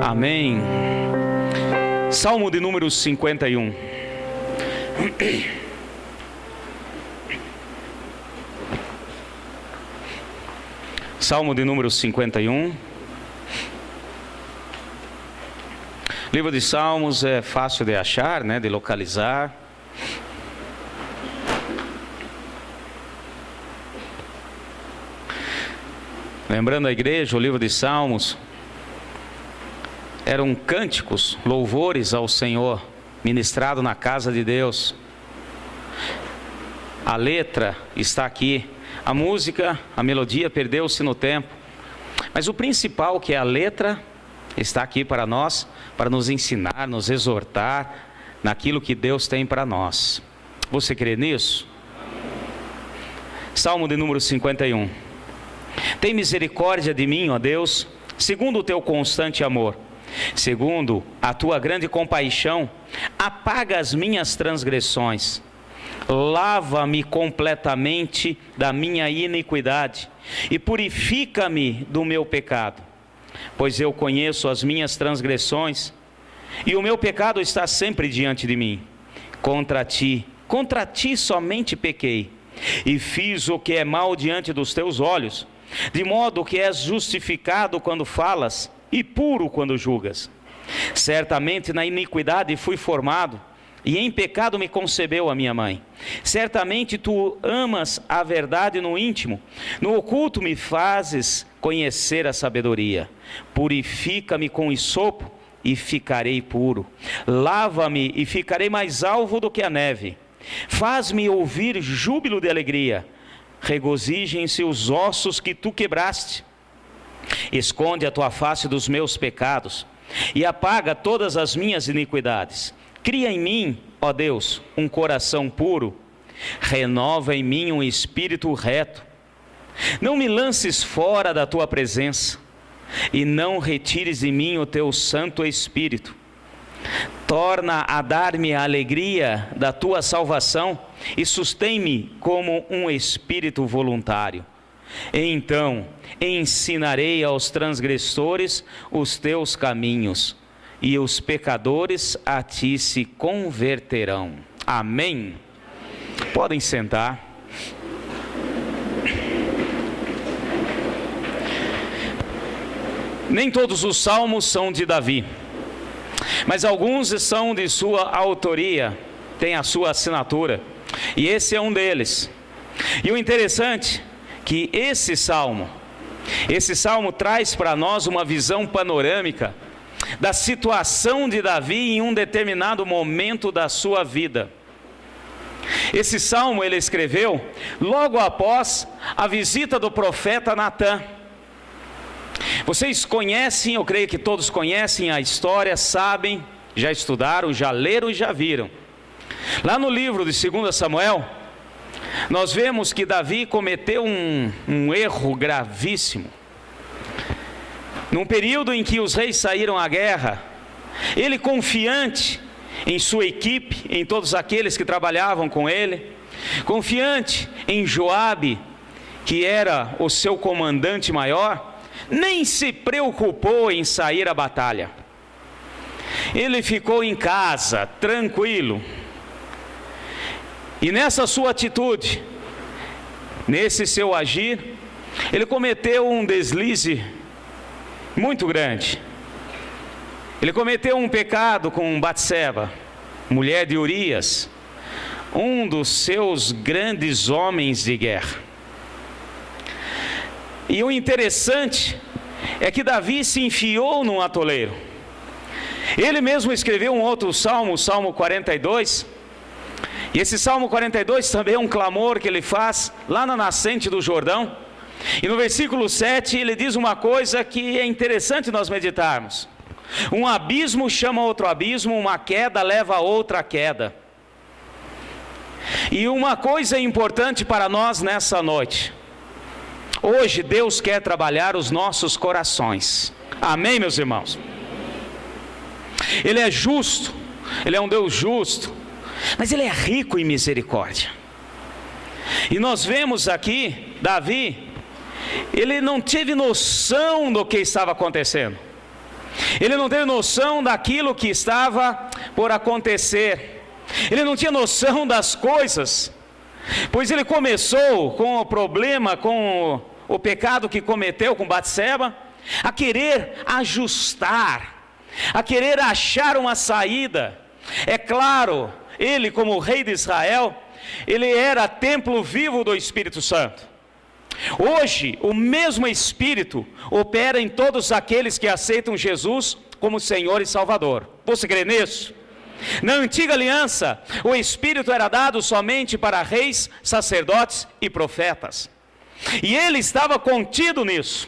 Amém. Salmo de número 51. Salmo de número 51. Livro de Salmos é fácil de achar, né, de localizar. Lembrando a igreja, o livro de Salmos eram cânticos, louvores ao Senhor, ministrado na casa de Deus. A letra está aqui, a música, a melodia perdeu-se no tempo, mas o principal, que é a letra, está aqui para nós, para nos ensinar, nos exortar naquilo que Deus tem para nós. Você crê nisso? Salmo de número 51. Tem misericórdia de mim, ó Deus, segundo o teu constante amor. Segundo a tua grande compaixão, apaga as minhas transgressões. Lava-me completamente da minha iniquidade e purifica-me do meu pecado. Pois eu conheço as minhas transgressões e o meu pecado está sempre diante de mim. Contra ti somente pequei e fiz o que é mal diante dos teus olhos, de modo que és justificado quando falas e puro quando julgas. Certamente na iniquidade fui formado, e em pecado me concebeu a minha mãe. Certamente tu amas a verdade no íntimo, no oculto me fazes conhecer a sabedoria. Purifica-me com hisopo e ficarei puro. Lava-me e ficarei mais alvo do que a neve. Faz-me ouvir júbilo de alegria. Regozijem-se os ossos que tu quebraste. Esconde a tua face dos meus pecados e apaga todas as minhas iniquidades. Cria em mim, ó Deus, um coração puro. Renova em mim um espírito reto. Não me lances fora da tua presença e não retires de mim o teu Santo Espírito. Torna a dar-me a alegria da tua salvação e sustém-me como um espírito voluntário. Então ensinarei aos transgressores os teus caminhos, e os pecadores a ti se converterão. Amém. Podem sentar. Nem todos os salmos são de Davi, mas alguns são de sua autoria, tem a sua assinatura, e esse é um deles. E o interessante é que esse salmo traz para nós uma visão panorâmica da situação de Davi em um determinado momento da sua vida. Esse salmo ele escreveu logo após a visita do profeta Natã. Vocês conhecem, eu creio que todos conhecem a história, sabem, já estudaram, já leram e já viram. Lá no livro de 2 Samuel, nós vemos que Davi cometeu um erro gravíssimo. Num período em que os reis saíram à guerra, ele, confiante em sua equipe, em todos aqueles que trabalhavam com ele, confiante em Joabe, que era o seu comandante maior, nem se preocupou em sair à batalha. Ele ficou em casa, tranquilo. E nessa sua atitude, nesse seu agir, ele cometeu um deslize muito grande. Ele cometeu um pecado com Batseba, mulher de Urias, um dos seus grandes homens de guerra. E o interessante é que Davi se enfiou num atoleiro. Ele mesmo escreveu um outro salmo, o Salmo 42. E esse Salmo 42 também é um clamor que ele faz lá na nascente do Jordão. E no versículo 7 ele diz uma coisa que é interessante nós meditarmos. Um abismo chama outro abismo, uma queda leva a outra queda. E uma coisa importante para nós nessa noite. Hoje Deus quer trabalhar os nossos corações. Amém, meus irmãos? Ele é justo, Ele é um Deus justo, mas Ele é rico em misericórdia. E nós vemos aqui, Davi, ele não teve noção do que estava acontecendo. Ele não teve noção daquilo que estava por acontecer. Ele não tinha noção das coisas, pois ele começou com o problema, com o pecado que cometeu com Batseba, a querer ajustar, a querer achar uma saída. É claro, ele como rei de Israel, ele era templo vivo do Espírito Santo. Hoje, o mesmo Espírito opera em todos aqueles que aceitam Jesus como Senhor e Salvador. Você crê nisso? Na antiga aliança, o Espírito era dado somente para reis, sacerdotes e profetas. E ele estava contido nisso.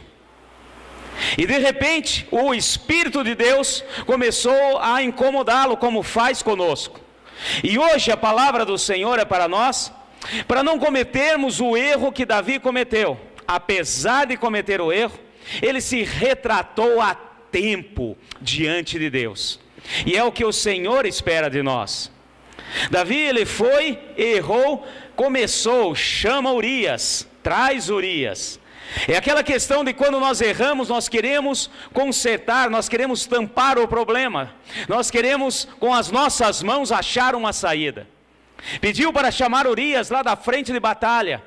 E de repente, o Espírito de Deus começou a incomodá-lo, como faz conosco. E hoje a palavra do Senhor é para nós, para não cometermos o erro que Davi cometeu. Apesar de cometer o erro, ele se retratou a tempo diante de Deus. E é o que o Senhor espera de nós. Davi, ele foi, errou, começou, chama Urias, traz Urias. É aquela questão de quando nós erramos, nós queremos consertar, nós queremos tampar o problema, nós queremos com as nossas mãos achar uma saída. Pediu para chamar Urias lá da frente de batalha,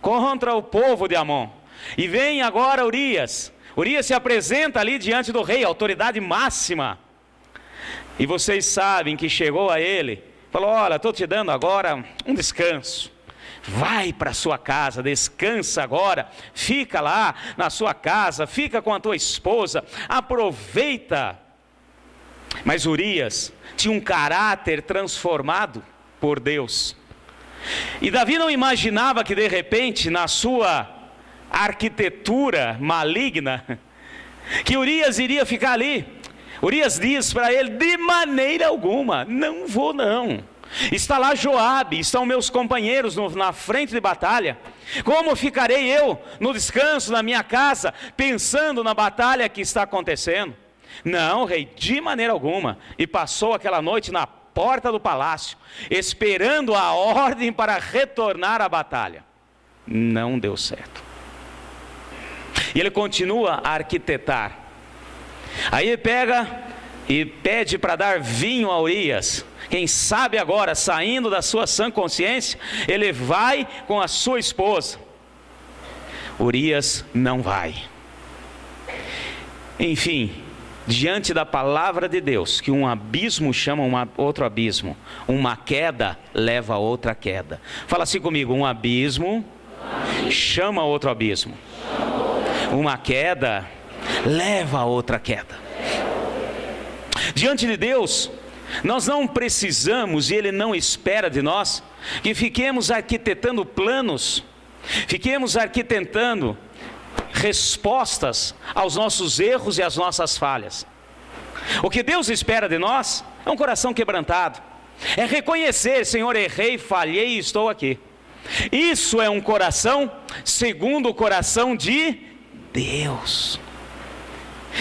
contra o povo de Amon. E vem agora Urias. Urias se apresenta ali diante do rei, autoridade máxima. E vocês sabem que chegou a ele, falou: olha, estou te dando agora um descanso. Vai para sua casa, descansa agora, fica lá na sua casa, fica com a tua esposa, aproveita. Mas Urias tinha um caráter transformado por Deus. E Davi não imaginava que de repente, na sua arquitetura maligna, que Urias iria ficar ali. Urias diz para ele: de maneira alguma, não vou não. Está lá Joabe, estão meus companheiros na frente de batalha. Como ficarei eu no descanso na minha casa, pensando na batalha que está acontecendo? Não, rei, de maneira alguma. E passou aquela noite na porta do palácio, esperando a ordem para retornar à batalha. Não deu certo. E ele continua a arquitetar. Aí ele pega e pede para dar vinho a Urias. Quem sabe agora, saindo da sua sã consciência, ele vai com a sua esposa. Urias não vai. Enfim, diante da palavra de Deus, que um abismo chama outro abismo, uma queda leva a outra queda. Fala assim comigo: um abismo chama outro abismo, uma queda leva a outra queda. Diante de Deus, nós não precisamos, e Ele não espera de nós, que fiquemos arquitetando planos, fiquemos arquitetando respostas aos nossos erros e às nossas falhas. O que Deus espera de nós é um coração quebrantado, é reconhecer: Senhor, errei, falhei e estou aqui. Isso é um coração segundo o coração de Deus.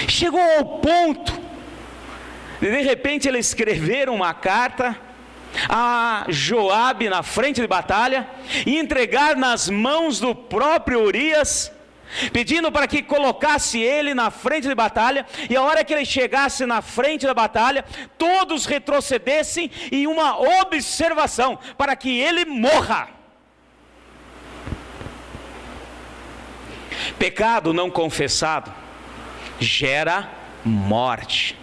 Chegou ao ponto de repente ele escrever uma carta a Joabe na frente de batalha e entregar nas mãos do próprio Urias, pedindo para que colocasse ele na frente de batalha, e a hora que ele chegasse na frente da batalha, todos retrocedessem em uma observação, para que ele morra. Pecado não confessado gera morte.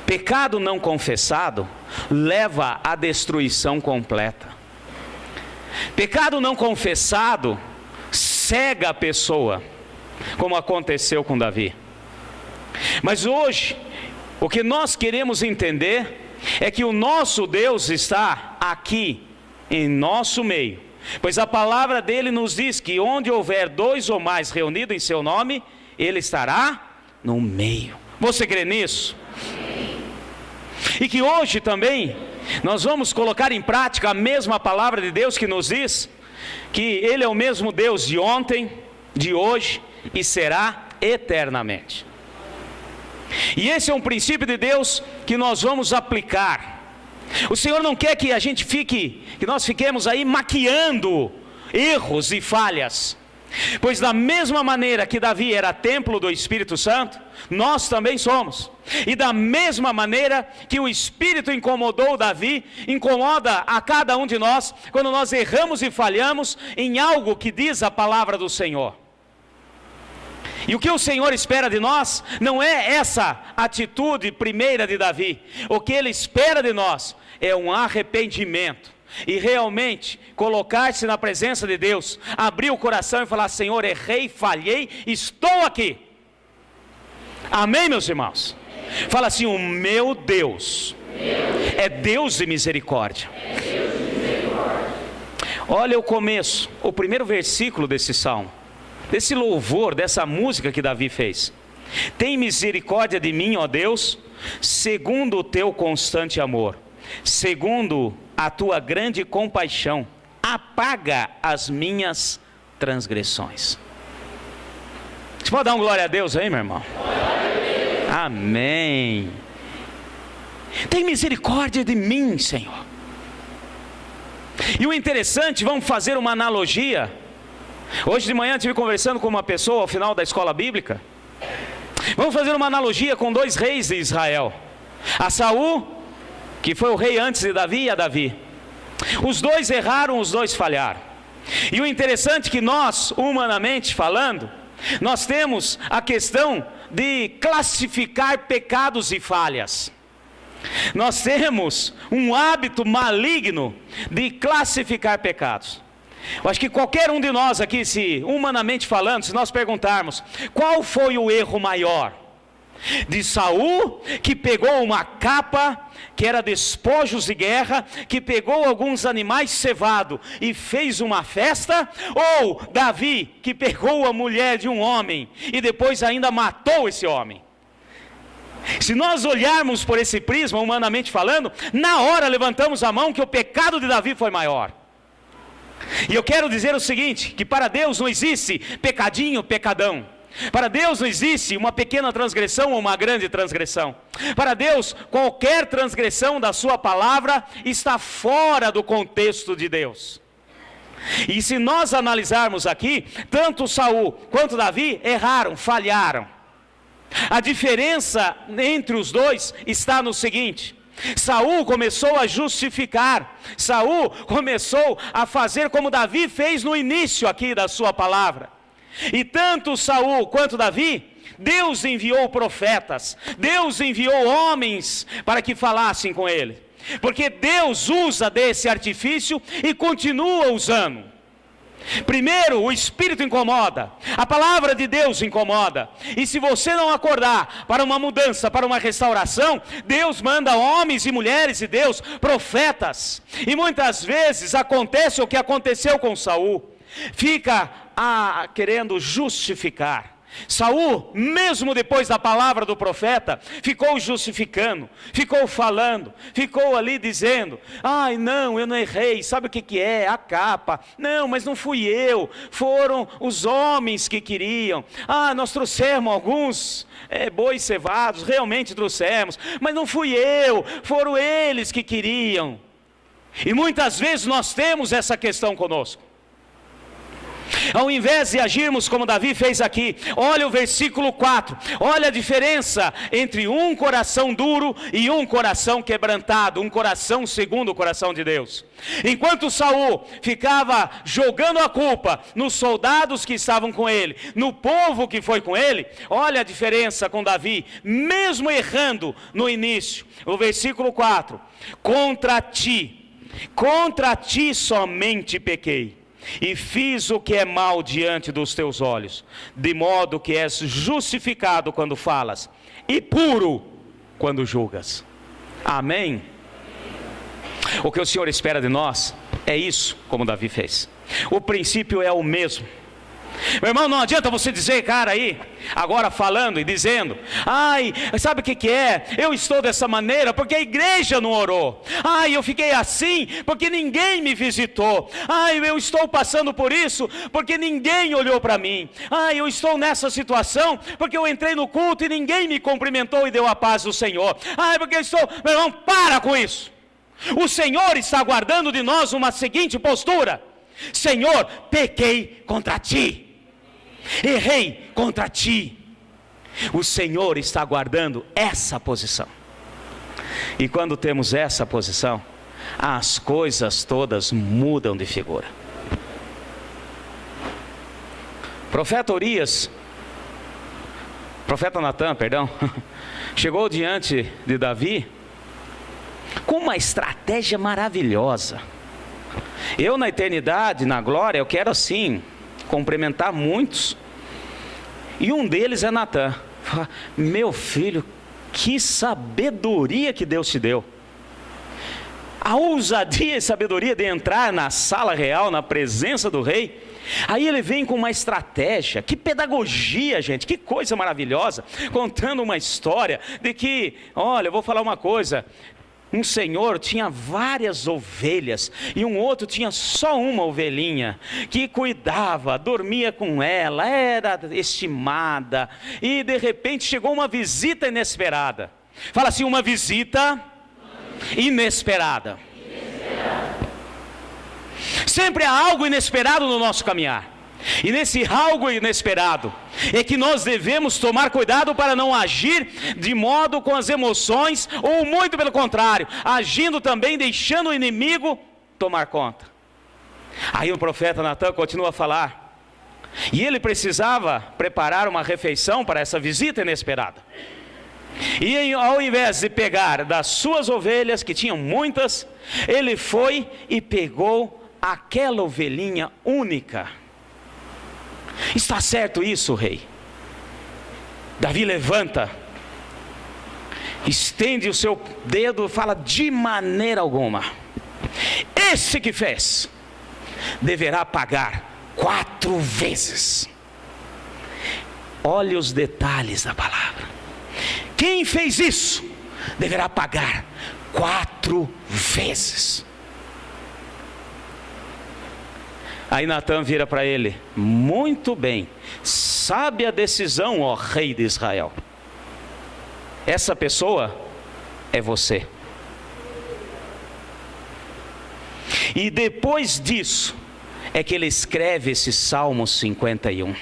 Pecado não confessado leva à destruição completa. Pecado não confessado cega a pessoa, como aconteceu com Davi. Mas hoje, o que nós queremos entender é que o nosso Deus está aqui em nosso meio, pois a palavra dele nos diz que onde houver dois ou mais reunidos em seu nome, ele estará no meio. Você crê nisso? E que hoje também nós vamos colocar em prática a mesma palavra de Deus que nos diz que Ele é o mesmo Deus de ontem, de hoje e será eternamente. E esse é um princípio de Deus que nós vamos aplicar. O Senhor não quer que a gente que nós fiquemos aí maquiando erros e falhas. Pois da mesma maneira que Davi era templo do Espírito Santo, nós também somos. E da mesma maneira que o Espírito incomodou Davi, incomoda a cada um de nós, quando nós erramos e falhamos em algo que diz a palavra do Senhor. E o que o Senhor espera de nós, não é essa atitude primeira de Davi. O que Ele espera de nós, é um arrependimento. E realmente colocar-se na presença de Deus, abrir o coração e falar: Senhor, errei, falhei, estou aqui. Amém, meus irmãos? Fala assim: o meu Deus é Deus de misericórdia. Olha o começo, o primeiro versículo desse salmo, desse louvor, dessa música que Davi fez. Tem misericórdia de mim, ó Deus, segundo o teu constante amor, segundo a tua grande compaixão, apaga as minhas transgressões. Você pode dar um glória a Deus aí, meu irmão? Amém. Tem misericórdia de mim, Senhor. E o interessante, vamos fazer uma analogia. Hoje de manhã eu estive conversando com uma pessoa ao final da escola bíblica. Vamos fazer uma analogia com dois reis de Israel: a Saul, que foi o rei antes de Davi, e a Davi. Os dois erraram, os dois falharam. E o interessante é que nós, humanamente falando, nós temos a questão de classificar pecados e falhas. Nós temos um hábito maligno de classificar pecados. Eu acho que qualquer um de nós aqui, se humanamente falando, se nós perguntarmos qual foi o erro maior de Saul, que pegou uma capa que era despojos de guerra, que pegou alguns animais cevados e fez uma festa, ou Davi, que pegou a mulher de um homem e depois ainda matou esse homem? Se nós olharmos por esse prisma, humanamente falando, na hora levantamos a mão que o pecado de Davi foi maior. E eu quero dizer o seguinte, que para Deus não existe pecadinho, pecadão. Para Deus não existe uma pequena transgressão ou uma grande transgressão. Para Deus, qualquer transgressão da sua palavra está fora do contexto de Deus. E se nós analisarmos aqui, tanto Saul quanto Davi erraram, falharam. A diferença entre os dois está no seguinte: Saul começou a justificar, Saul começou a fazer como Davi fez no início aqui da sua palavra. E tanto Saul quanto Davi, Deus enviou profetas, Deus enviou homens para que falassem com ele, porque Deus usa desse artifício e continua usando. Primeiro, o Espírito incomoda, a palavra de Deus incomoda, e se você não acordar para uma mudança, para uma restauração, Deus manda homens e mulheres de Deus, profetas, e muitas vezes acontece o que aconteceu com Saul, fica querendo justificar. Saul, mesmo depois da palavra do profeta, ficou justificando, ficou falando, ficou ali dizendo: ai não, eu não errei, sabe o que é? A capa, não, mas não fui eu, foram os homens que queriam, nós trouxemos alguns bois cevados, realmente trouxemos, mas não fui eu, foram eles que queriam. E muitas vezes nós temos essa questão conosco. Ao invés de agirmos como Davi fez aqui, olha o versículo 4, olha a diferença entre um coração duro e um coração quebrantado, um coração segundo o coração de Deus. Enquanto Saul ficava jogando a culpa nos soldados que estavam com ele, no povo que foi com ele, olha a diferença com Davi, mesmo errando no início. O versículo 4, contra ti somente pequei, e fiz o que é mal diante dos teus olhos, de modo que és justificado quando falas, e puro quando julgas. Amém? O que o Senhor espera de nós é isso, como Davi fez. O princípio é o mesmo. Meu irmão, não adianta você dizer, cara, aí, agora falando e dizendo: ai, sabe o que é? Eu estou dessa maneira porque a igreja não orou. Ai, eu fiquei assim porque ninguém me visitou. Ai, eu estou passando por isso porque ninguém olhou para mim. Ai, eu estou nessa situação porque eu entrei no culto e ninguém me cumprimentou e deu a paz do Senhor. Ai, porque eu estou... Meu irmão, para com isso. O Senhor está aguardando de nós uma seguinte postura: Senhor, pequei contra ti. errei contra ti. O Senhor está guardando essa posição. E quando temos essa posição, as coisas todas mudam de figura. Profeta Natan, chegou diante de Davi com uma estratégia maravilhosa. Eu na eternidade, na glória, eu quero assim, cumprimentar muitos. E um deles é Natan. Meu filho, que sabedoria que Deus te deu. A ousadia e sabedoria de entrar na sala real, na presença do rei. Aí ele vem com uma estratégia, que pedagogia, gente, que coisa maravilhosa, contando uma história de que, olha, eu vou falar uma coisa, um senhor tinha várias ovelhas, e um outro tinha só uma ovelhinha, que cuidava, dormia com ela, era estimada, e de repente chegou uma visita inesperada. Fala assim, uma visita inesperada. Sempre há algo inesperado no nosso caminhar. E nesse algo inesperado é que nós devemos tomar cuidado para não agir de modo com as emoções, ou muito pelo contrário, agindo também deixando o inimigo tomar conta. Aí o profeta Natan continua a falar. E ele precisava preparar uma refeição para essa visita inesperada. E ao invés de pegar das suas ovelhas, que tinham muitas, ele foi e pegou aquela ovelhinha única. Está certo isso, rei? Davi levanta, estende o seu dedo e fala, de maneira alguma, esse que fez, deverá pagar 4 vezes. Olhe os detalhes da palavra. Quem fez isso, deverá pagar 4 vezes. Aí Natan vira para ele, muito bem, sabe a decisão, ó rei de Israel. Essa pessoa é você. E depois disso, é que ele escreve esse Salmo 51.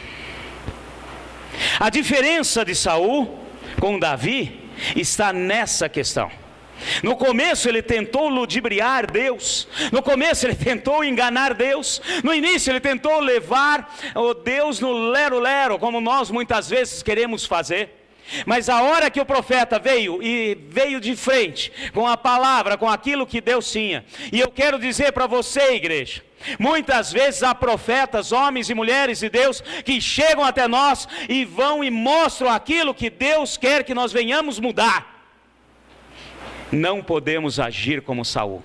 A diferença de Saul com Davi está nessa questão. No começo ele tentou ludibriar Deus, no começo ele tentou enganar Deus, no início ele tentou levar o Deus no lero-lero, como nós muitas vezes queremos fazer. Mas a hora que o profeta veio de frente com a palavra, com aquilo que Deus tinha, e eu quero dizer para você, igreja, muitas vezes há profetas, homens e mulheres de Deus, que chegam até nós e vão e mostram aquilo que Deus quer que nós venhamos mudar. Não podemos agir como Saul,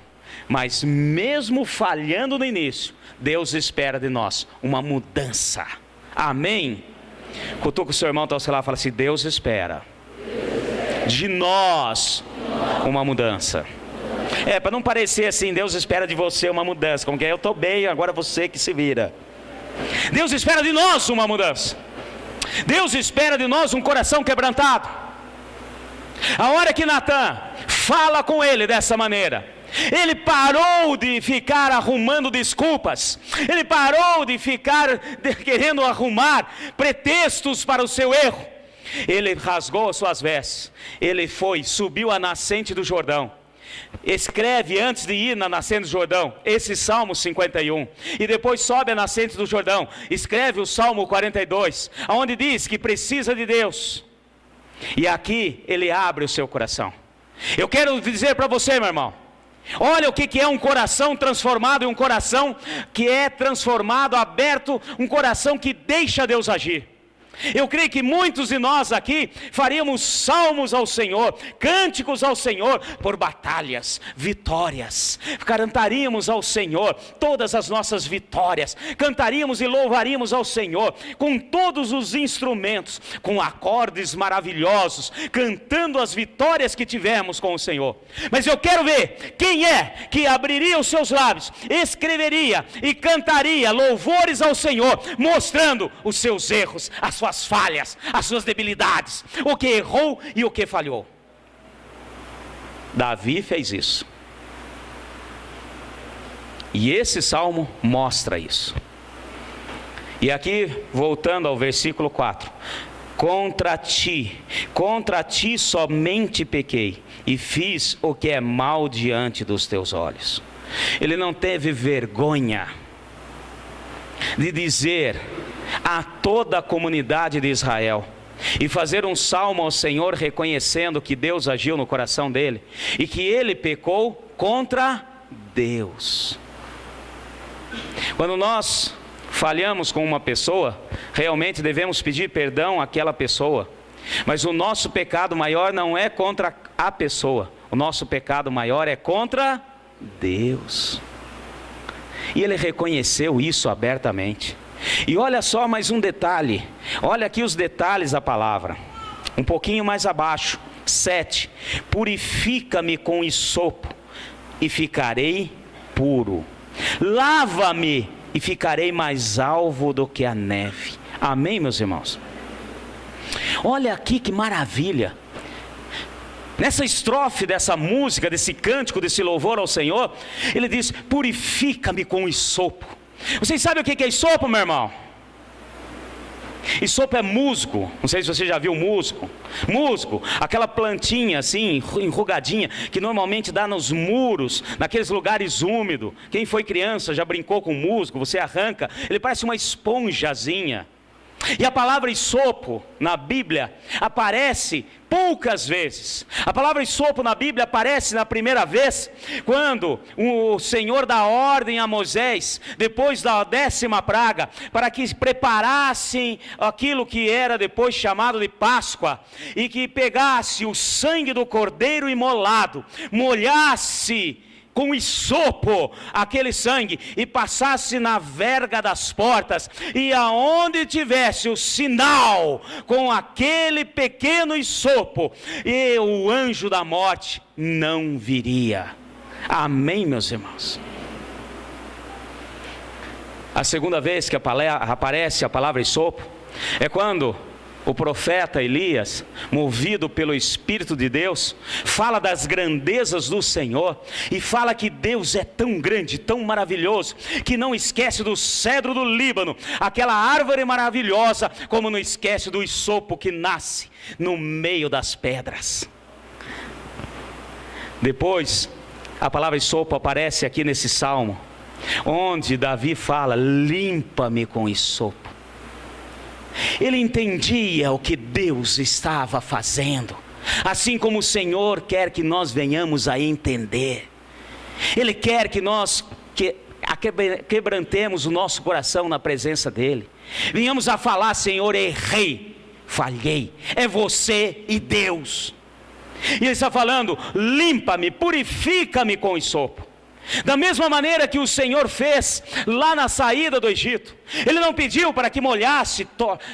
mas mesmo falhando no início, Deus espera de nós uma mudança. Amém? Cutuca o seu irmão, então você lá fala assim, Deus espera de nós uma mudança. Para não parecer assim, Deus espera de você uma mudança, como que eu estou bem, agora você que se vira. Deus espera de nós uma mudança. Deus espera de nós um coração quebrantado. A hora que Natan fala com ele dessa maneira, ele parou de ficar arrumando desculpas, ele parou de ficar querendo arrumar pretextos para o seu erro. Ele rasgou as suas vestes, ele subiu a nascente do Jordão, escreve antes de ir na nascente do Jordão esse Salmo 51, e depois sobe a nascente do Jordão, escreve o Salmo 42, onde diz que precisa de Deus. E aqui ele abre o seu coração. Eu quero dizer para você, meu irmão, olha o que é um coração transformado, e um coração que é transformado, aberto, um coração que deixa Deus agir. Eu creio que muitos de nós aqui faríamos salmos ao Senhor, cânticos ao Senhor por batalhas, vitórias. Cantaríamos ao Senhor todas as nossas vitórias, cantaríamos e louvaríamos ao Senhor com todos os instrumentos, com acordes maravilhosos, cantando as vitórias que tivemos com o Senhor. Mas eu quero ver quem é que abriria os seus lábios, escreveria e cantaria louvores ao Senhor, mostrando os seus erros, as suas falhas, as suas debilidades, o que errou e o que falhou. Davi fez isso. E esse salmo mostra isso. E aqui, voltando ao versículo 4. Contra ti somente pequei, e fiz o que é mal diante dos teus olhos. Ele não teve vergonha de dizer a toda a comunidade de Israel, e fazer um salmo ao Senhor, reconhecendo que Deus agiu no coração dele, e que ele pecou contra Deus. Quando nós falhamos com uma pessoa, realmente devemos pedir perdão àquela pessoa. Mas o nosso pecado maior não é contra a pessoa. O nosso pecado maior é contra Deus. E ele reconheceu isso abertamente. E olha só mais um detalhe. Olha aqui os detalhes da palavra. Um pouquinho mais abaixo. 7. Purifica-me com hisopo e ficarei puro. Lava-me e ficarei mais alvo do que a neve. Amém, meus irmãos? Olha aqui que maravilha. Nessa estrofe dessa música, desse cântico, desse louvor ao Senhor, ele diz: purifica-me com hisopo. Vocês sabem o que é hisopo, meu irmão? Hisopo é musgo. Não sei se você já viu musgo. Musgo, aquela plantinha assim, enrugadinha, que normalmente dá nos muros, naqueles lugares úmidos. Quem foi criança já brincou com musgo, você arranca, ele parece uma esponjazinha. E a palavra hisopo na Bíblia aparece poucas vezes. A palavra hisopo na Bíblia aparece na primeira vez quando o Senhor dá ordem a Moisés, depois da 10ª praga, para que preparassem aquilo que era depois chamado de Páscoa, e que pegasse o sangue do cordeiro imolado, molhasse com hisopo aquele sangue e passasse na verga das portas, e aonde tivesse o sinal com aquele pequeno hisopo, e o anjo da morte não viria. Amém, meus irmãos? A segunda vez que aparece a palavra hisopo é quando o profeta Elias, movido pelo Espírito de Deus, fala das grandezas do Senhor, e fala que Deus é tão grande, tão maravilhoso, que não esquece do cedro do Líbano, aquela árvore maravilhosa, como não esquece do hisopo que nasce no meio das pedras. Depois, a palavra hisopo aparece aqui nesse salmo, onde Davi fala: limpa-me com hisopo. Ele entendia o que Deus estava fazendo, assim como o Senhor quer que nós venhamos a entender. Ele quer que nós quebrantemos o nosso coração na presença dEle. Venhamos a falar: Senhor, errei, falhei, é você e Deus. E Ele está falando: limpa-me, purifica-me com hisopo. Da mesma maneira que o Senhor fez lá na saída do Egito. Ele não pediu para que molhasse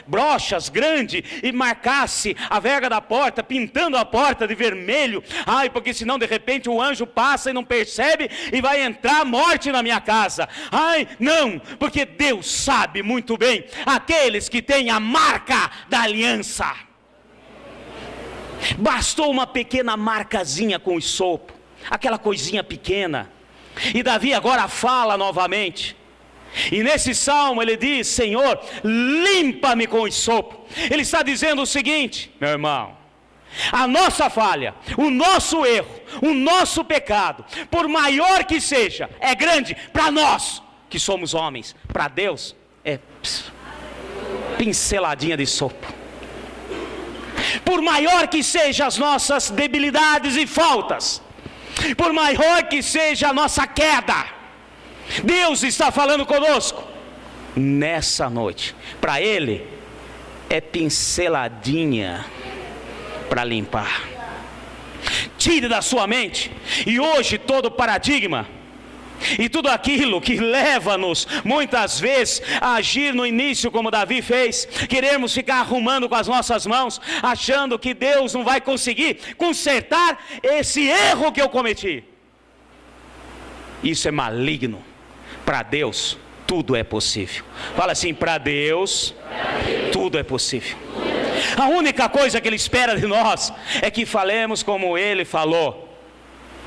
brochas grandes e marcasse a verga da porta, pintando a porta de vermelho. Ai, porque senão de repente o anjo passa e não percebe e vai entrar morte na minha casa. Ai, não, porque Deus sabe muito bem aqueles que têm a marca da aliança. Bastou uma pequena marcazinha com hisopo, aquela coisinha pequena. E Davi agora fala novamente, e nesse salmo ele diz: Senhor, limpa-me com hisopo. Ele está dizendo o seguinte, meu irmão: a nossa falha, o nosso erro, o nosso pecado, por maior que seja, é grande para nós que somos homens. Para Deus é pinceladinha de hisopo. Por maior que sejam as nossas debilidades e faltas, por maior que seja a nossa queda, Deus está falando conosco nessa noite. Para Ele é pinceladinha para limpar. Tire da sua mente, e hoje todo o paradigma e tudo aquilo que leva-nos muitas vezes a agir no início como Davi fez, queremos ficar arrumando com as nossas mãos, achando que Deus não vai conseguir consertar esse erro que eu cometi. Isso é maligno. Para Deus tudo é possível. Fala assim: para Deus tudo é possível. A única coisa que Ele espera de nós é que falemos como Ele falou: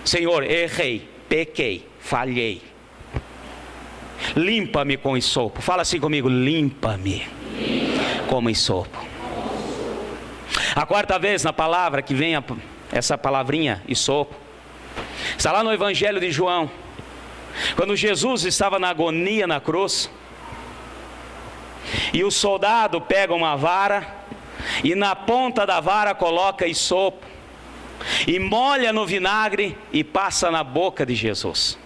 Senhor, errei, pequei, falhei. limpa-me com hisopo. Fala assim comigo: limpa-me como hisopo. A quarta vez na palavra que vem essa palavrinha hisopo está lá no Evangelho de João, quando Jesus estava na agonia na cruz, e o soldado pega uma vara e na ponta da vara coloca hisopo e molha no vinagre e passa na boca de Jesus.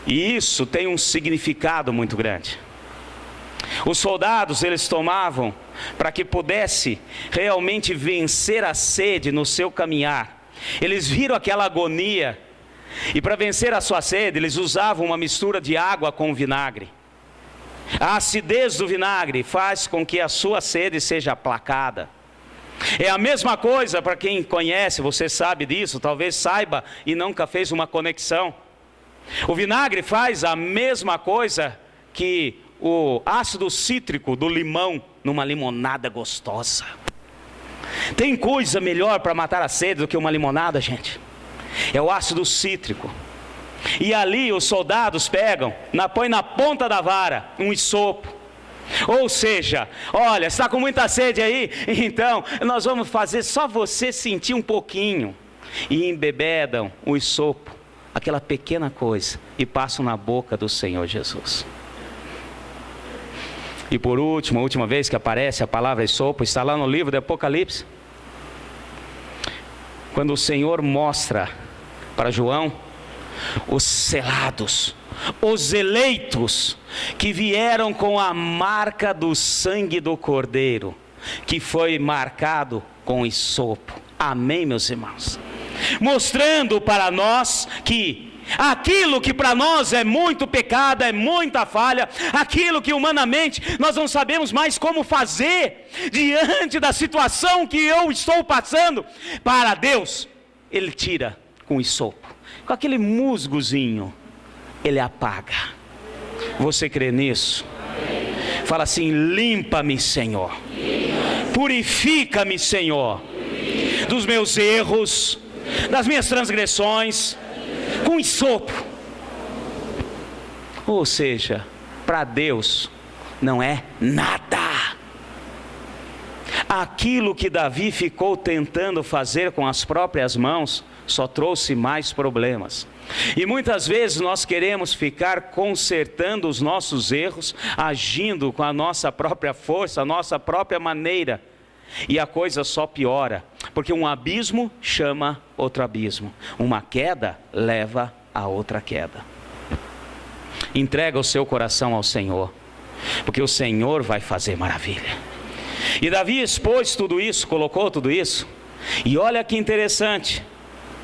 E isso tem um significado muito grande. Os soldados, eles tomavam para que pudesse realmente vencer a sede no seu caminhar. Eles viram aquela agonia, e para vencer a sua sede, eles usavam uma mistura de água com vinagre. A acidez do vinagre faz com que a sua sede seja aplacada. É a mesma coisa para quem conhece, você sabe disso, talvez saiba e nunca fez uma conexão. O vinagre faz a mesma coisa que o ácido cítrico do limão numa limonada gostosa. Tem coisa melhor para matar a sede do que uma limonada, gente? É o ácido cítrico. E ali os soldados pegam, põem na ponta da vara um hisopo. Ou seja, olha, está com muita sede aí? Então nós vamos fazer só você sentir um pouquinho. E embebedam o hisopo, aquela pequena coisa, e passam na boca do Senhor Jesus. E por último, a última vez que aparece a palavra hisopo, está lá no livro do Apocalipse, quando o Senhor mostra para João os selados, os eleitos, que vieram com a marca do sangue do Cordeiro, que foi marcado com hisopo. Amém, meus irmãos? Mostrando para nós que aquilo que para nós é muito pecado, é muita falha, aquilo que humanamente nós não sabemos mais como fazer diante da situação que eu estou passando, para Deus Ele tira com hisopo, com aquele musgozinho, Ele apaga. Você crê nisso? Fala assim: limpa-me, Senhor, purifica-me, Senhor, dos meus erros, das minhas transgressões, com hisopo. Ou seja, para Deus não é nada. Aquilo que Davi ficou tentando fazer com as próprias mãos só trouxe mais problemas. E muitas vezes nós queremos ficar consertando os nossos erros, agindo com a nossa própria força, a nossa própria maneira. E a coisa só piora, porque um abismo chama outro abismo, uma queda leva a outra queda. Entrega o seu coração ao Senhor, porque o Senhor vai fazer maravilha. E Davi expôs tudo isso, colocou tudo isso, e olha que interessante.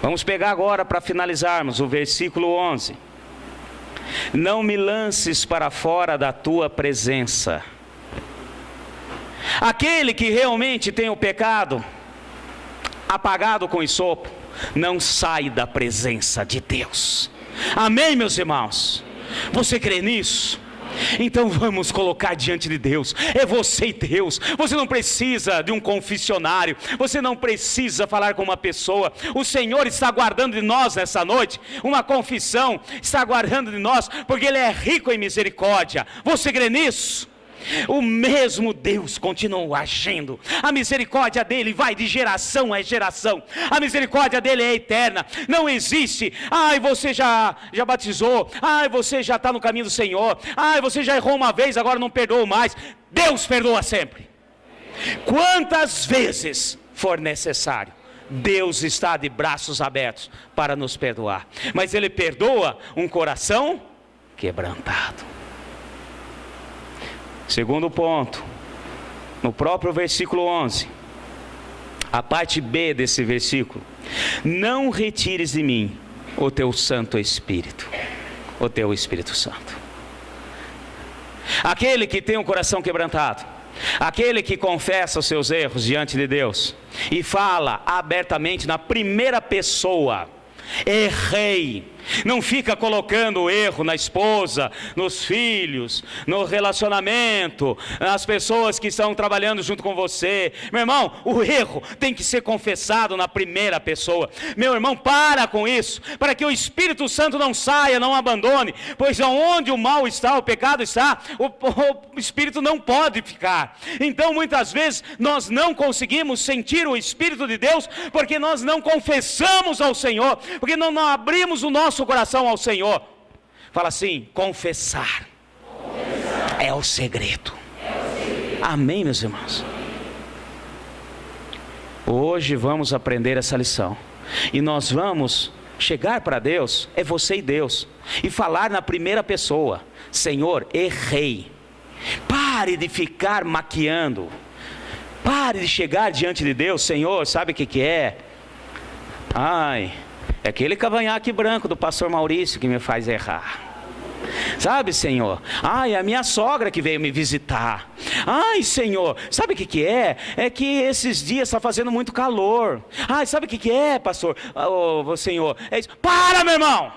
Vamos pegar agora para finalizarmos o versículo 11. Não me lances para fora da tua presença. Aquele que realmente tem o pecado apagado com hisopo, não sai da presença de Deus. Amém, meus irmãos? Você crê nisso? Então vamos colocar diante de Deus. É você e Deus. Você não precisa de um confessionário, você não precisa falar com uma pessoa. O Senhor está aguardando de nós nessa noite uma confissão, está aguardando de nós, porque Ele é rico em misericórdia. Você crê nisso? O mesmo Deus continua agindo. A misericórdia dele vai de geração a geração. A misericórdia dele é eterna. Não existe: ai, você já batizou, ai, você já está no caminho do Senhor, ai, você já errou uma vez, agora não perdoou mais. Deus perdoa sempre. Quantas vezes for necessário, Deus está de braços abertos para nos perdoar. Mas Ele perdoa um coração quebrantado. Segundo ponto, no próprio versículo 11, a parte B desse versículo: não retires de mim o teu Santo Espírito, o teu Espírito Santo. Aquele que tem um coração quebrantado, aquele que confessa os seus erros diante de Deus e fala abertamente na primeira pessoa: errei, Não fica colocando o erro na esposa, nos filhos, no relacionamento, nas pessoas que estão trabalhando junto com você. Meu irmão, o erro tem que ser confessado na primeira pessoa. Meu irmão, para com isso, para que o Espírito Santo não saia, não abandone, pois onde o mal está, o pecado está, o Espírito não pode ficar. Então muitas vezes nós não conseguimos sentir o Espírito de Deus, porque nós não confessamos ao Senhor, porque não abrimos o nosso coração ao Senhor. Fala assim: confessar é o segredo. Amém, meus irmãos? Hoje vamos aprender essa lição, e nós vamos chegar para Deus, é você e Deus, e falar na primeira pessoa: Senhor, errei. Pare de ficar maquiando, pare de chegar diante de Deus: Senhor, sabe o que é? Ai, é aquele cavanhaque branco do pastor Maurício que me faz errar. Sabe, Senhor? Ai, a minha sogra que veio me visitar. Ai, Senhor, sabe o que é? É que esses dias está fazendo muito calor. Ai, sabe o que é, pastor? Senhor, é isso. Para, meu irmão!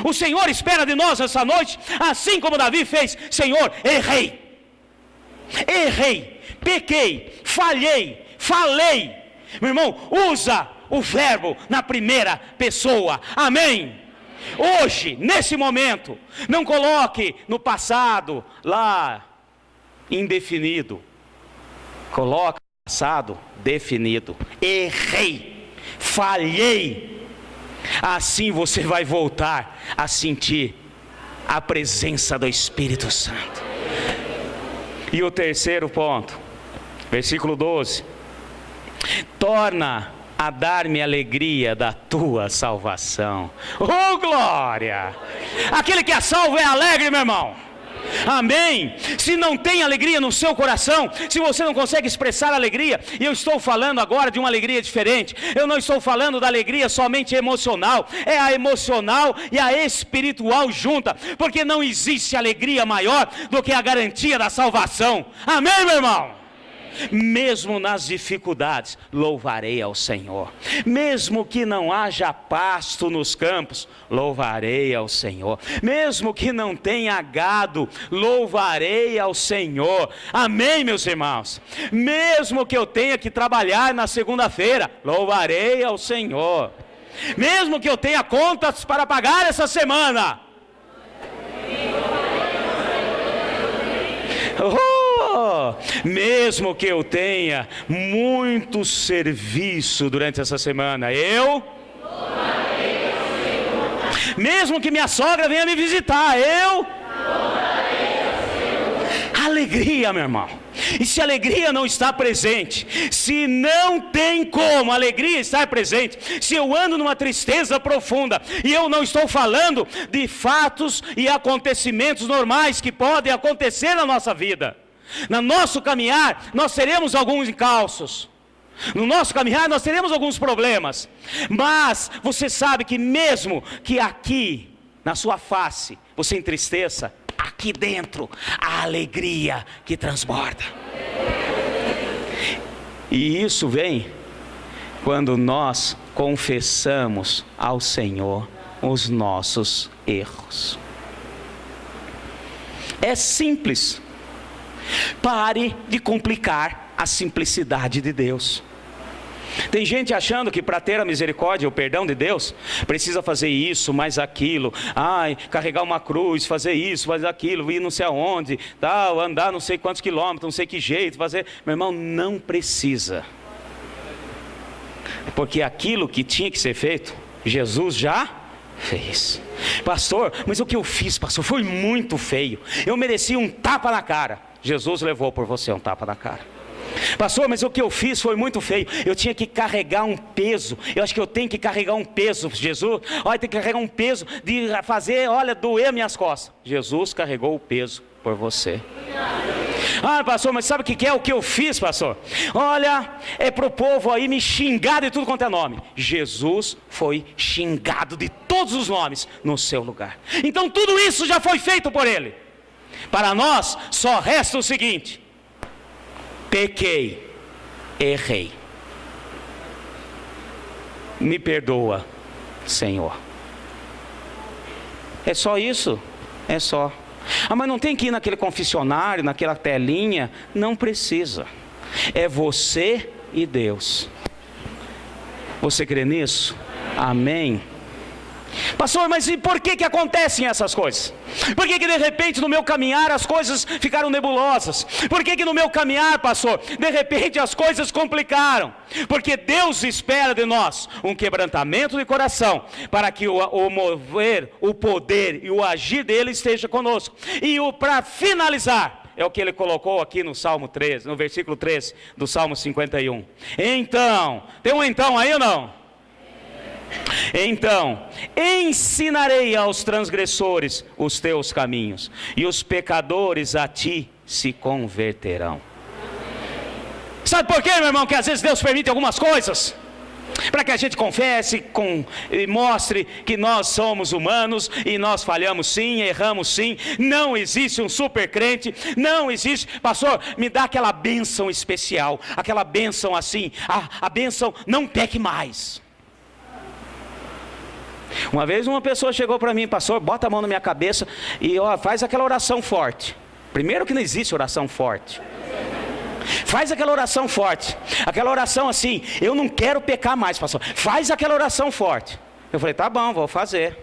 O Senhor espera de nós essa noite, assim como Davi fez: Senhor, errei, pequei, falei. Meu irmão, usa o verbo na primeira pessoa. Amém? Hoje, nesse momento, não coloque no passado lá indefinido. Coloque no passado definido. Errei, falhei. Assim você vai voltar a sentir a presença do Espírito Santo. E o terceiro ponto, versículo 12: torna a dar-me alegria da tua salvação. Oh, glória! Aquele que é salvo é alegre, meu irmão. Amém? Se não tem alegria no seu coração, se você não consegue expressar alegria, e eu estou falando agora de uma alegria diferente, eu não estou falando da alegria somente emocional, é a emocional e a espiritual junta, porque não existe alegria maior do que a garantia da salvação. Amém, meu irmão? Mesmo nas dificuldades, louvarei ao Senhor. Mesmo que não haja pasto nos campos, louvarei ao Senhor. Mesmo que não tenha gado, louvarei ao Senhor. Amém, meus irmãos? Mesmo que eu tenha que trabalhar na segunda-feira, louvarei ao Senhor. Mesmo que eu tenha contas para pagar essa semana, mesmo que eu tenha muito serviço durante essa semana, mesmo que minha sogra venha me visitar, alegria, meu irmão. E se a alegria não está presente, se não tem como a alegria estar presente, se eu ando numa tristeza profunda, e eu não estou falando de fatos e acontecimentos normais que podem acontecer na nossa vida, no nosso caminhar nós teremos alguns encalços, no nosso caminhar nós teremos alguns problemas, mas você sabe que mesmo que aqui na sua face você entristeça, aqui dentro a alegria que transborda. E isso vem quando nós confessamos ao Senhor os nossos erros. É simples. Pare de complicar a simplicidade de Deus. Tem gente achando que para ter a misericórdia e o perdão de Deus, precisa fazer isso, mais aquilo, carregar uma cruz, fazer isso, fazer aquilo, ir não sei aonde, tal, andar não sei quantos quilômetros, não sei que jeito, fazer. Meu irmão, não precisa. Porque aquilo que tinha que ser feito, Jesus já fez. Pastor, mas o que eu fiz, pastor, foi muito feio. Eu mereci um tapa na cara. Jesus levou por você um tapa na cara. Pastor, mas o que eu fiz foi muito feio. Eu tinha que carregar um peso. Eu acho que eu tenho que carregar um peso. Jesus, tem que carregar um peso de fazer, doer minhas costas. Jesus carregou o peso por você. Pastor, mas sabe o que é o que eu fiz, pastor? É pro povo aí me xingar de tudo quanto é nome. Jesus foi xingado de todos os nomes no seu lugar. Então tudo isso já foi feito por ele. Para nós só resta o seguinte: pequei, errei, me perdoa, Senhor. É só isso? É só. Ah, mas não tem que ir naquele confessionário, naquela telinha? Não precisa. É você e Deus. Você crê nisso? Amém? Pastor, mas e por que acontecem essas coisas? Por que de repente no meu caminhar as coisas ficaram nebulosas? Por que no meu caminhar, pastor, de repente as coisas complicaram? Porque Deus espera de nós um quebrantamento de coração, para que o mover, o poder e o agir dele esteja conosco. E para finalizar, é o que ele colocou aqui no Salmo 13, no versículo 13 do Salmo 51. Então, tem um então aí ou não? Então, ensinarei aos transgressores os teus caminhos, e os pecadores a ti se converterão. Sabe por quê, meu irmão, que às vezes Deus permite algumas coisas? Para que a gente confesse e mostre que nós somos humanos e nós falhamos sim, erramos sim. Não existe um super crente, não existe. Pastor, me dá aquela bênção especial, aquela bênção assim, a bênção não peque mais. Uma vez uma pessoa chegou para mim: pastor, bota a mão na minha cabeça e faz aquela oração forte. Primeiro que não existe oração forte. Faz aquela oração forte, aquela oração assim: eu não quero pecar mais, pastor. Faz aquela oração forte. Eu falei: tá bom, vou fazer.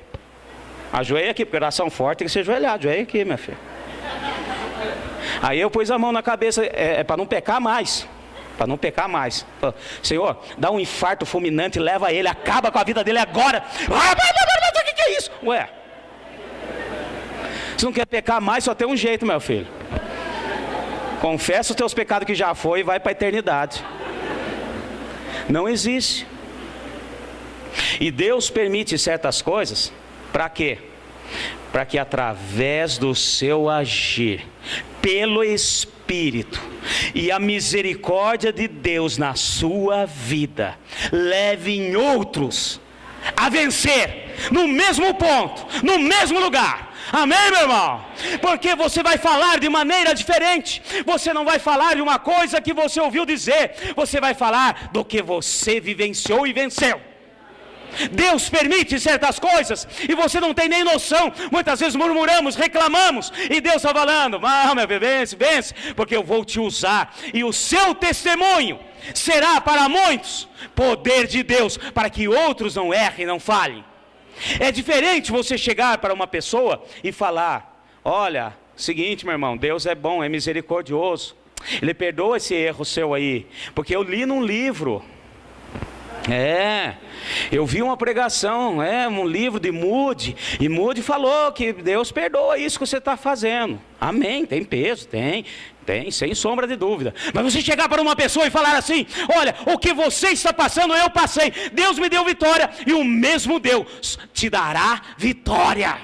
Ajoelha aqui, porque oração forte tem que ser ajoelhado. Ajoelha aqui, minha filha. Aí eu pus a mão na cabeça, para não pecar mais. Para não pecar mais. Senhor, dá um infarto fulminante, leva ele, acaba com a vida dele agora. O que é isso? Ué, se não quer pecar mais, só tem um jeito, meu filho. Confessa os teus pecados que já foi e vai para a eternidade. Não existe. E Deus permite certas coisas, para quê? Para que através do seu agir, pelo Espírito e a misericórdia de Deus na sua vida, levem outros a vencer no mesmo ponto, no mesmo lugar. Amém, meu irmão? Porque você vai falar de maneira diferente. Você não vai falar de uma coisa que você ouviu dizer, você vai falar do que você vivenciou e venceu. Deus permite certas coisas e você não tem nem noção. Muitas vezes murmuramos, reclamamos, e Deus está falando: meu filho, vence, porque eu vou te usar, e o seu testemunho será para muitos poder de Deus, para que outros não errem, não falhem. É diferente você chegar para uma pessoa e falar: olha, seguinte, meu irmão, Deus é bom, é misericordioso, Ele perdoa esse erro seu aí, porque eu li num livro. Eu vi uma pregação, um livro de Moody, e Moody falou que Deus perdoa isso que você está fazendo. Amém, tem peso, tem, sem sombra de dúvida. Mas você chegar para uma pessoa e falar assim: olha, o que você está passando eu passei, Deus me deu vitória, e o mesmo Deus te dará vitória.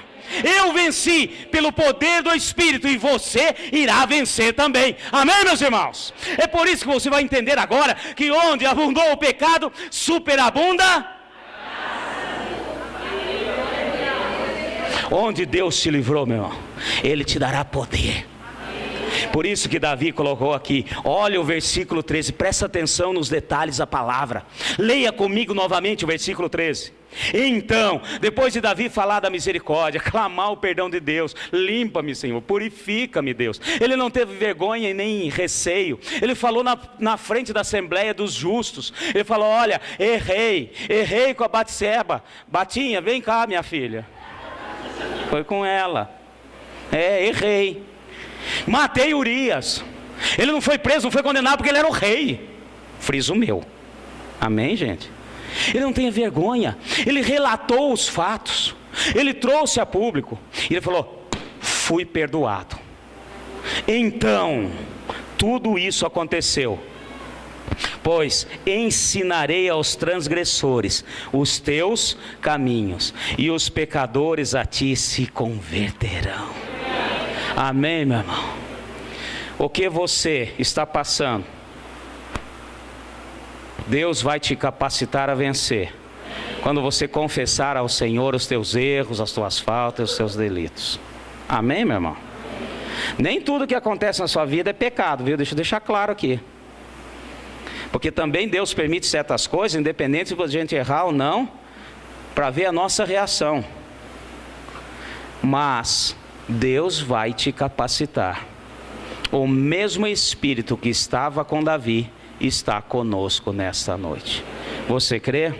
Eu venci pelo poder do Espírito, e você irá vencer também. Amém, meus irmãos? É por isso que você vai entender agora que onde abundou o pecado, superabunda. Onde Deus te livrou, meu irmão, Ele te dará poder. Por isso que Davi colocou aqui, olha o versículo 13, presta atenção nos detalhes da palavra. Leia comigo novamente o versículo 13. Então, depois de Davi falar da misericórdia, clamar o perdão de Deus: limpa-me, Senhor, purifica-me, Deus. Ele não teve vergonha e nem receio. Ele falou na frente da assembleia dos justos. Ele falou: olha, errei com a Batseba. Batinha, vem cá, minha filha. Foi com ela. Errei. Matei Urias. Ele não foi preso, não foi condenado, porque ele era o rei. Friso meu. Amém, gente? Ele não tem vergonha. Ele relatou os fatos, ele trouxe a público, e ele falou: fui perdoado. Então, tudo isso aconteceu, pois ensinarei aos transgressores os teus caminhos, e os pecadores a ti se converterão. Amém, meu irmão? O que você está passando, Deus vai te capacitar a vencer, quando você confessar ao Senhor os teus erros, as tuas faltas, os teus delitos. Amém, meu irmão? Nem tudo que acontece na sua vida é pecado, viu? Deixa eu deixar claro aqui. Porque também Deus permite certas coisas, independente de a gente errar ou não, para ver a nossa reação. Mas Deus vai te capacitar. O mesmo Espírito que estava com Davi está conosco nesta noite. Você crê?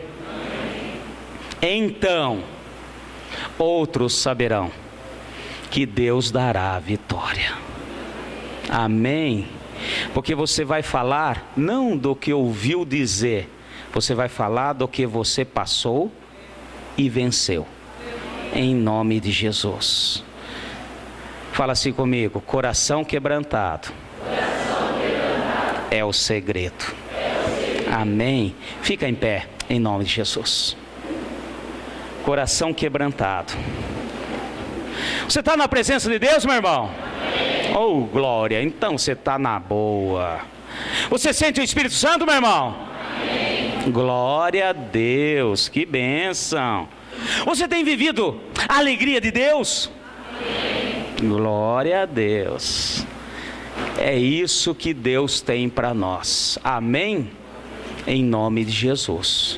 Então, outros saberão que Deus dará a vitória. Amém? Porque você vai falar não do que ouviu dizer, você vai falar do que você passou e venceu. Em nome de Jesus. Fala assim comigo: coração quebrantado, é o segredo. Amém? Fica em pé, em nome de Jesus. Coração quebrantado. Você está na presença de Deus, meu irmão? Amém. Oh, glória. Então você está na boa. Você sente o Espírito Santo, meu irmão? Amém. Glória a Deus. Que bênção. Você tem vivido a alegria de Deus? Amém. Glória a Deus. É isso que Deus tem para nós. Amém? Em nome de Jesus.